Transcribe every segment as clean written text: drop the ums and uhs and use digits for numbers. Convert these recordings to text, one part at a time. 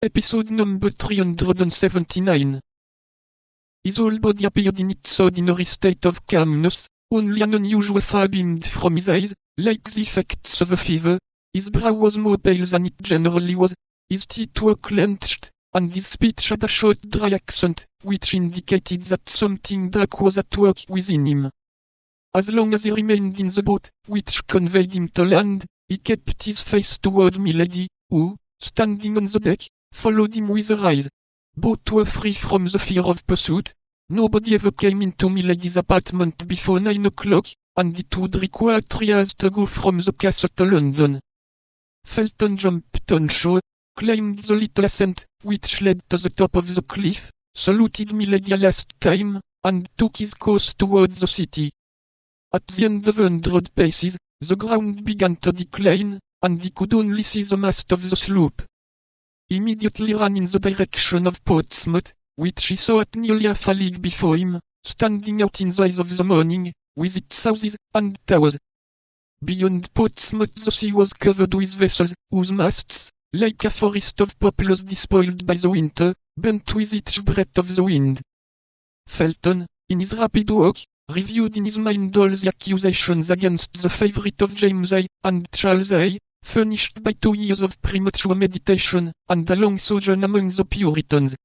Episode number 379. His whole body appeared in its ordinary state of calmness, only an unusual fire beamed from his eyes, like the effects of a fever. His brow was more pale than it generally was, his teeth were clenched, and his speech had a short dry accent, which indicated that something dark was at work within him. As long as he remained in the boat, which conveyed him to land, he kept his face toward Milady, who, standing on the deck, followed him with her eyes. Both were free from the fear of pursuit. Nobody ever came into Milady's apartment before 9 o'clock, and it would require 3 hours to go from the castle to London. Felton jumped on shore, climbed the little ascent, which led to the top of the cliff, saluted Milady a last time, and took his course towards the city. At the end of 100 paces, the ground began to decline, and he could only see the mast of the sloop. He immediately ran in the direction of Portsmouth, which he saw at nearly half a league before him, standing out in the eyes of the morning, with its houses and towers. Beyond Portsmouth the sea was covered with vessels, whose masts, like a forest of poplars despoiled by the winter, bent with each breath of the wind. Felton, in his rapid walk, reviewed in his mind all the accusations against the favourite of James I. and Charles I., furnished by 2 years of premature meditation, and a long sojourn among the Puritans.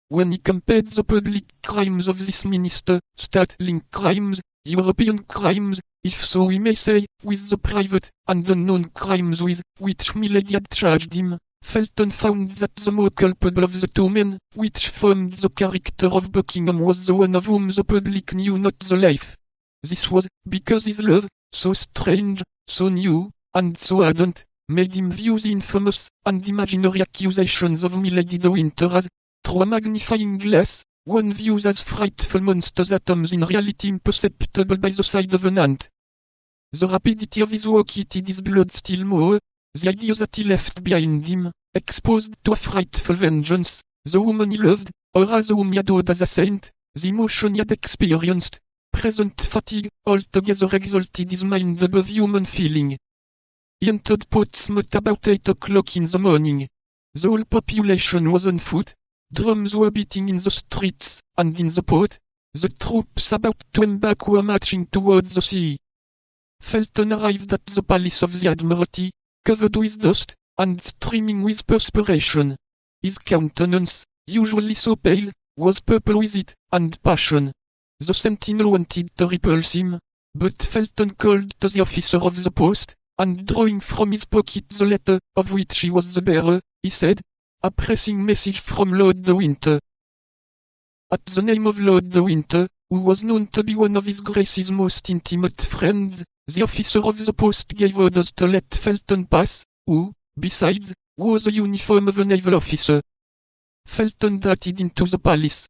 When he compared the public crimes of this minister, startling crimes, European crimes, if so we may say, with the private and unknown crimes with which Milady had charged him, Felton found that the more culpable of the 2 men, which formed the character of Buckingham, was the one of whom the public knew not the life. This was because his love, so strange, so new, and so ardent, made him view the infamous and imaginary accusations of Milady de Winter as, through a magnifying glass, one views as frightful monsters atoms in reality imperceptible by the side of an ant. The rapidity of his walk heated his blood still more. The idea that he left behind him, exposed to a frightful vengeance, the woman he loved, or as whom he adored as a saint, the emotion he had experienced, present fatigue, altogether exalted his mind above human feeling. He entered Portsmouth about 8 o'clock in the morning. The whole population was on foot. Drums were beating in the streets, and in the port, the troops about to embark were marching towards the sea. Felton arrived at the palace of the Admiralty, covered with dust, and streaming with perspiration. His countenance, usually so pale, was purple with heat and passion. The sentinel wanted to repulse him, but Felton called to the officer of the post, and drawing from his pocket the letter, of which he was the bearer, he said, "A pressing message from Lord de Winter." At the name of Lord de Winter, who was known to be one of his Grace's most intimate friends, the officer of the post gave orders to let Felton pass, who, besides, wore the uniform of a naval officer. Felton darted into the palace,